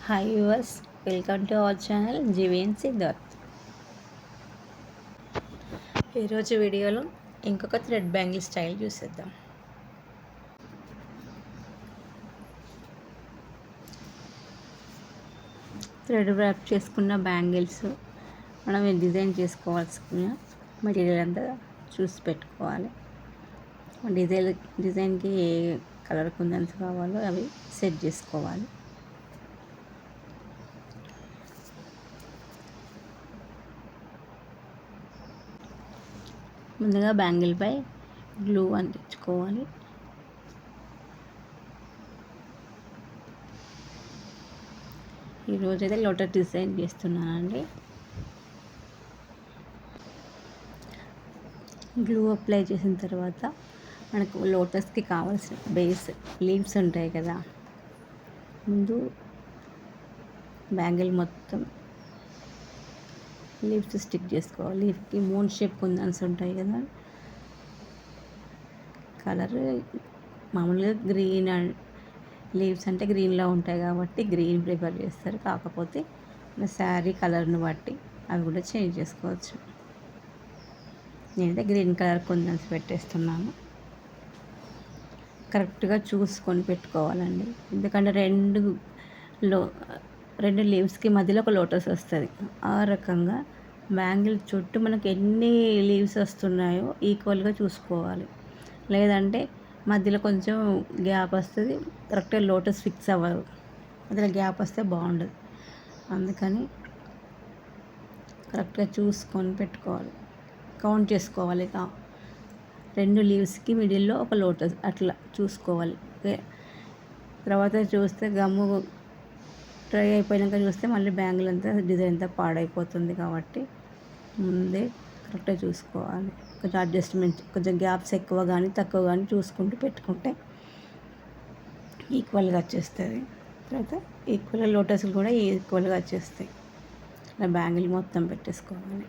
Hi viewers, welcome to our channel GVN Siddharth. ఈరోజు వీడియోలో ఇంకొక థ్రెడ్ బ్యాంగిల్ స్టైల్ చూసేద్దాం. థ్రెడ్ ర్యాప్ చేసుకున్న బ్యాంగిల్స్ మనం డిజైన్ చేసుకోవాల్సిన మెటీరియల్ అంతా చూసి పెట్టుకోవాలి. డిజైన్కి ఏ కలర్ కుందన్స్ కావాలో అవి సెట్ చేసుకోవాలి. ముందుగా బ్యాంగిల్పై గ్లూ అంటించుకోవాలి. ఈరోజైతే లోటస్ డిజైన్ చేస్తున్నానండి. గ్లూ అప్లై చేసిన తర్వాత మనకు లోటస్కి కావాల్సిన బేస్ లీవ్స్ ఉంటాయి కదా, ముందు బ్యాంగిల్ మొత్తం లీవ్స్ స్టిక్ చేసుకోవాలి. లీఫ్కి మూన్ షేప్ కుందన్స్ ఉంటాయి కదా, కలర్ మామూలుగా గ్రీన్ అండ్ లీవ్స్ అంటే గ్రీన్లో ఉంటాయి కాబట్టి గ్రీన్ ప్రిఫర్ చేస్తారు. కాకపోతే మన శారీ కలర్ని బట్టి అవి కూడా చేంజ్ చేసుకోవచ్చు. నేనైతే గ్రీన్ కలర్ కుందన్స్ పెట్టేస్తున్నాను. కరెక్ట్గా చూసుకొని పెట్టుకోవాలండి, ఎందుకంటే రెండు లీవ్స్కి మధ్యలో ఒక లోటస్ వస్తుంది. ఆ రకంగా బ్యాంగిల్ చుట్టూ మనకి ఎన్ని లీవ్స్ వస్తున్నాయో ఈక్వల్గా చూసుకోవాలి. లేదంటే మధ్యలో కొంచెం గ్యాప్ వస్తుంది, కరెక్ట్గా లోటస్ ఫిక్స్ అవ్వదు. మధ్యలో గ్యాప్ వస్తే బాగుండదు. అందుకని కరెక్ట్గా చూసుకొని పెట్టుకోవాలి, కౌంట్ చేసుకోవాలి. రెండు లీవ్స్కి మిడిల్లో ఒక లోటస్ అట్లా చూసుకోవాలి. తర్వాత చూస్తే గమ్ము డ్రై అయిపోయాక చూస్తే మళ్ళీ బ్యాంగిల్ అంతా డిజైన్ అంతా పాడైపోతుంది. కాబట్టి ముందే కరెక్ట్గా చూసుకోవాలి. కొంచెం అడ్జస్ట్మెంట్, కొంచెం గ్యాప్స్ ఎక్కువ కానీ తక్కువ కానీ చూసుకుంటూ పెట్టుకుంటే ఈక్వల్గా వచ్చేస్తుంది. తర్వాత ఈక్వల్గా లోటస్లు కూడా ఈక్వల్గా వచ్చేస్తాయి. అలా బ్యాంగిల్ మొత్తం పెట్టేసుకోవాలి.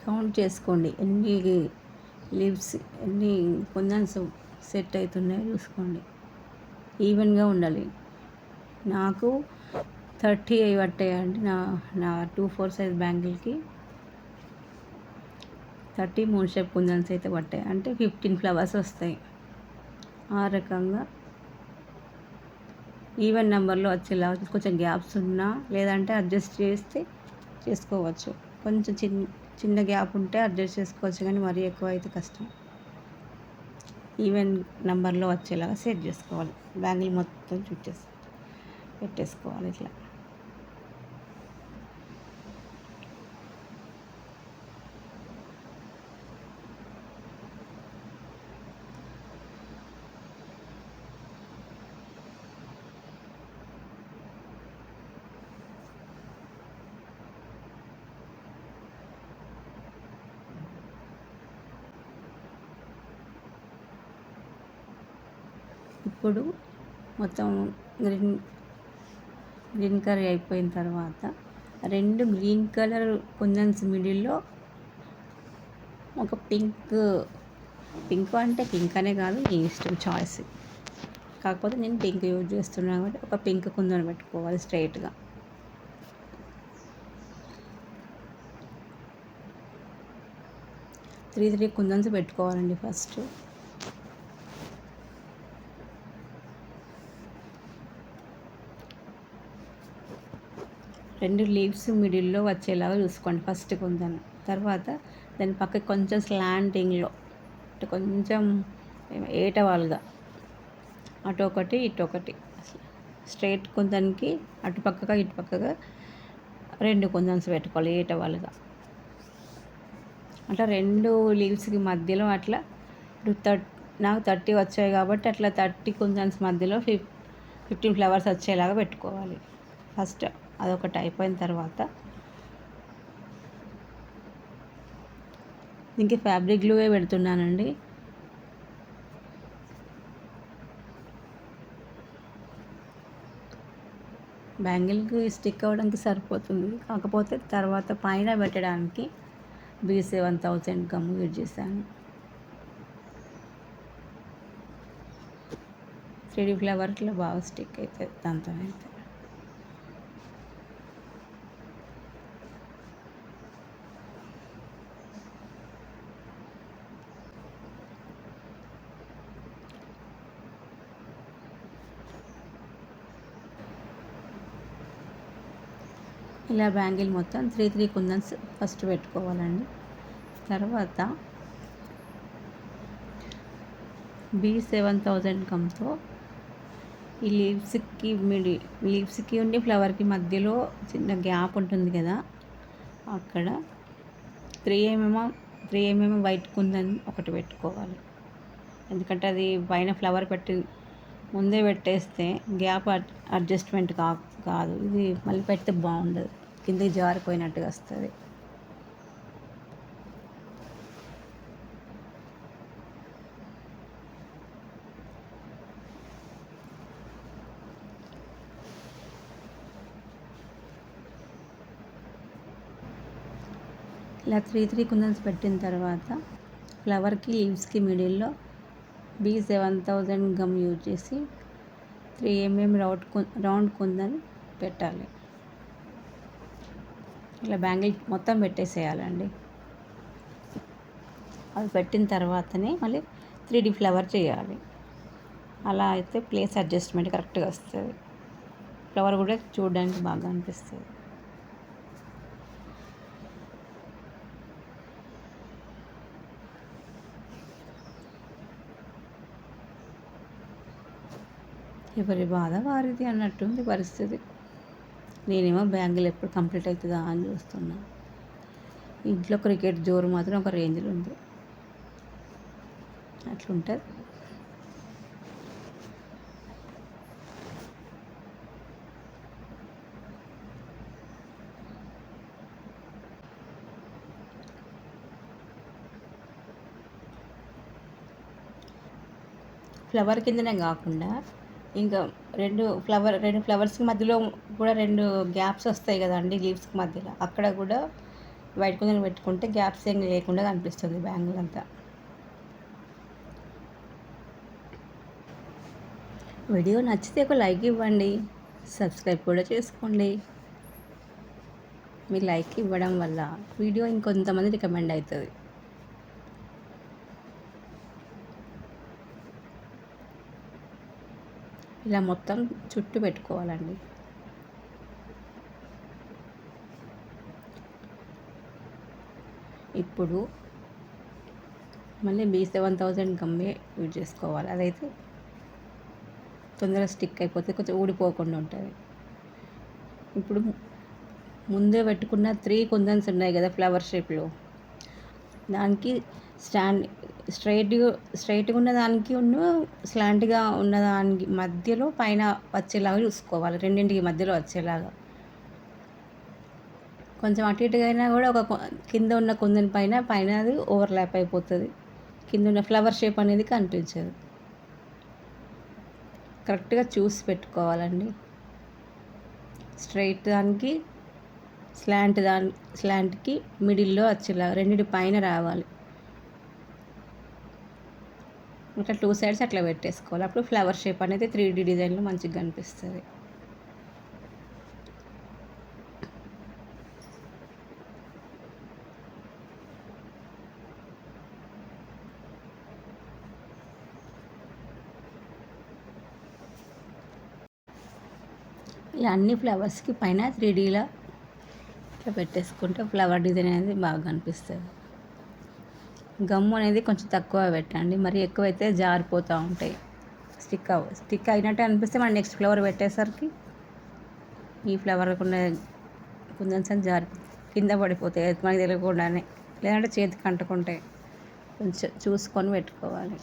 కౌంట్ చేసుకోండి, ఎన్ని లీవ్స్ ఎన్ని కుందన్స్ సెట్ అవుతున్నాయో చూసుకోండి. ఈవెన్గా ఉండాలి. నాకు 30 అవి పట్టాయండి. నా 2/4 సైజ్ బ్యాంగిల్కి 30 మూన్ షేప్ కుందన్స్ అయితే పట్టాయి. అంటే 15 ఫ్లవర్స్ వస్తాయి. ఆ రకంగా ఈవెన్ నెంబర్లో వచ్చేలా కొంచెం గ్యాప్స్ ఉన్నా లేదంటే అడ్జస్ట్ చేసుకోవచ్చు. కొంచెం చిన్న గ్యాప్ ఉంటే అడ్జస్ట్ చేసుకోవచ్చు, కానీ మరీ ఎక్కువ అయితే కష్టం. ఈవెన్ నెంబర్లో వచ్చేలాగా సెట్ చేసుకోవాలి. బ్యాంగిల్ మొత్తం పెట్టేసుకోవాలి ఇట్లా. ఇప్పుడు మొత్తం గ్రీన్ కర్రీ అయిపోయిన తర్వాత రెండు గ్రీన్ కలర్ కుందన్స్ మిడిల్లో ఒక పింక్ అంటే పింక్ అనే కాదు, మీ ఇష్టం, చాయిస్. కాకపోతే నేను పింక్ యూజ్ చేస్తున్నాను కాబట్టి ఒక పింక్ కుందన్ పెట్టుకోవాలి స్ట్రైట్గా. త్రీ కుందన్స్ పెట్టుకోవాలండి ఫస్ట్. రెండు లీవ్స్ మిడిల్లో వచ్చేలాగా చూసుకోండి ఫస్ట్ కుందన్. తర్వాత దాని పక్కకి కొంచెం స్లాంటింగ్లో కొంచెం ఏటవాలుగా అటు ఒకటి ఇటు ఒకటి, స్ట్రైట్ కుందన్కి అటు పక్కగా ఇటు పక్కగా రెండు కుందన్స్ పెట్టుకోవాలి ఏటవాలుగా. అట్లా రెండు లీవ్స్కి మధ్యలో అట్లా నాకు 30 వచ్చాయి కాబట్టి అట్లా 30 కుందన్స్ మధ్యలో 15 ఫ్లవర్స్ వచ్చేలాగా పెట్టుకోవాలి ఫస్ట్. అదొకటి అయిపోయిన తర్వాత దీనికి ఫ్యాబ్రిక్ గ్లూవే పెడుతున్నానండి. బ్యాంగిల్కి స్టిక్ అవ్వడానికి సరిపోతుంది, కాకపోతే తర్వాత పైన పెట్టడానికి B7000 గమ్ యూజ్ చేశాను. 3D ఫ్లవర్ ఇట్లా బాగా స్టిక్ అవుతుంది దాంతో అయితే. ఇలా బ్యాంగిల్ మొత్తం 3 కుందన్స్ ఫస్ట్ పెట్టుకోవాలండి. తర్వాత B7000 గమ్తో ఈ లీవ్స్కి ఉండి ఫ్లవర్కి మధ్యలో చిన్న గ్యాప్ ఉంటుంది కదా, అక్కడ 3 mm వైట్ కుందన్ ఒకటి పెట్టుకోవాలి. ఎందుకంటే అది పైన ఫ్లవర్ పెట్టి ముందే పెట్టేస్తే గ్యాప్ అడ్జస్ట్మెంట్ కాదు, ఇది మళ్ళీ పెడితే బాగుండదు, కిందకి జారిపోయినట్టుగా వస్తుంది. ఇలా 3 కుందన్స్ పెట్టిన తర్వాత ఫ్లవర్కి లీవ్స్కి మిడిల్లో B7000 గమ్ యూజ్ చేసి 3 mm రౌండ్ కుందన్ పెట్టాలి. ఇలా బ్యాంగిల్ మొత్తం పెట్టేసేయాలండి. అవి పెట్టిన తర్వాతనే మళ్ళీ 3D ఫ్లవర్ చేయాలి. అలా అయితే ప్లేస్ అడ్జస్ట్మెంట్ కరెక్ట్గా వస్తుంది, ఫ్లవర్ కూడా చూడడానికి బాగా అనిపిస్తుంది. ఎవరి బాధ వారిది అన్నట్టుంది పరిస్థితి. నేనేమో బ్యాంగిల్ ఎప్పుడు కంప్లీట్ అవుతుందా అని చూస్తున్నా. ఇంట్లో క్రికెట్ జోరు మాత్రం ఒక రేంజ్లో ఉంది, అట్లుంటుంది. ఫ్లవర్ కిందనే కాకుండా ఇంకా రెండు ఫ్లవర్స్కి మధ్యలో కూడా 2 గ్యాప్స్ వస్తాయి కదండి లీవ్స్కి మధ్యలో, అక్కడ కూడా వైట్ కుందన్ పెట్టుకుంటే గ్యాప్స్ ఏం లేకుండా కనిపిస్తుంది బ్యాంగిల్ అంతా. వీడియో నచ్చితే ఒక లైక్ ఇవ్వండి, సబ్స్క్రైబ్ కూడా చేసుకోండి. మీ లైక్ ఇవ్వడం వల్ల వీడియో ఇంకొంతమంది రికమెండ్ అవుతుంది. ఇలా మొత్తం చుట్టూ పెట్టుకోవాలండి. ఇప్పుడు మళ్ళీ B7000 గమ్మే యూజ్ చేసుకోవాలి, అదైతే తొందరగా స్టిక్ అయిపోతే కొంచెం ఊడిపోకుండా ఉంటుంది. ఇప్పుడు ముందే పెట్టుకున్న 3 కుందన్స్ ఉన్నాయి కదా ఫ్లవర్ షేప్లో, దానికి స్ట్రైట్గా ఉన్న దానికి స్లాంట్గా ఉన్నదానికి మధ్యలో పైన వచ్చేలాగా చూసుకోవాలి, రెండింటికి మధ్యలో వచ్చేలాగా. కొంచెం అటు ఇటుగా అయినా కూడా కింద ఉన్న కుందన్ పైన అది ఓవర్లాప్ అయిపోతుంది, కింద ఉన్న ఫ్లవర్ షేప్ అనేది కనిపించదు. కరెక్ట్గా చూసి పెట్టుకోవాలండి. స్ట్రైట్ దానికి స్లాంట్కి మిడిల్లో వచ్చేలాగా రెండింటి పైన రావాలి. ఇట్లా 2 సైడ్స్ అట్లా పెట్టేసుకోవాలి, అప్పుడు ఫ్లవర్ షేప్ అనేది 3D డిజైన్లో మంచిగా కనిపిస్తుంది. ఇలా అన్ని ఫ్లవర్స్కి పైన 3Dలో ఇట్లా పెట్టేసుకుంటే ఫ్లవర్ డిజైన్ అనేది బాగా కనిపిస్తుంది. గమ్ము అనేది కొంచెం తక్కువ పెట్టండి, మరి ఎక్కువైతే జారిపోతూ ఉంటాయి, స్టిక్ అయినట్టు అనిపిస్తే మనం నెక్స్ట్ ఫ్లవర్ పెట్టేసరికి ఈ ఫ్లవర్ కుందన్స్ అని కింద పడిపోతాయి మనకి తెలియకుండానే, లేదంటే చేతికి అంటుకుంటాయి. కొంచెం చూసుకొని పెట్టుకోవాలి.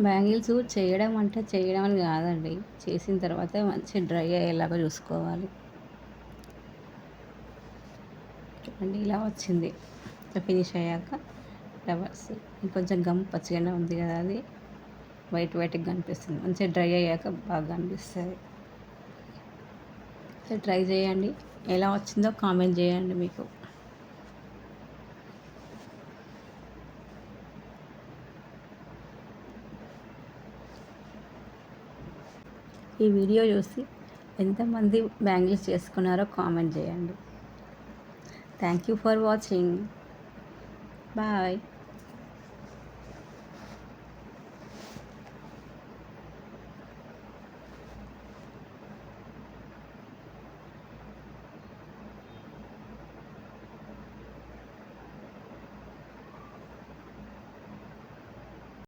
బ్యాంగిల్స్ చేయడం అంటే చేయడం అని కాదండి, చేసిన తర్వాత మంచి డ్రై అయ్యేలాగా చూసుకోవాలి. చూడండి ఇలా వచ్చింది. ఫినిష్ అయ్యాక ఫ్లవర్స్ ఇంకొంచెం గమ్ పచ్చిగానే ఉంది కదా, అది వైట్ వైట్గా కనిపిస్తుంది. మంచిగా డ్రై అయ్యాక బాగా కనిపిస్తుంది. ట్రై చేయండి, ఎలా వచ్చిందో కామెంట్ చేయండి. మీకు ఈ వీడియో చూసి ఎంతమంది బ్యాంగిల్స్ చేసుకున్నారో కామెంట్ చేయండి. Thank you for watching. Bye.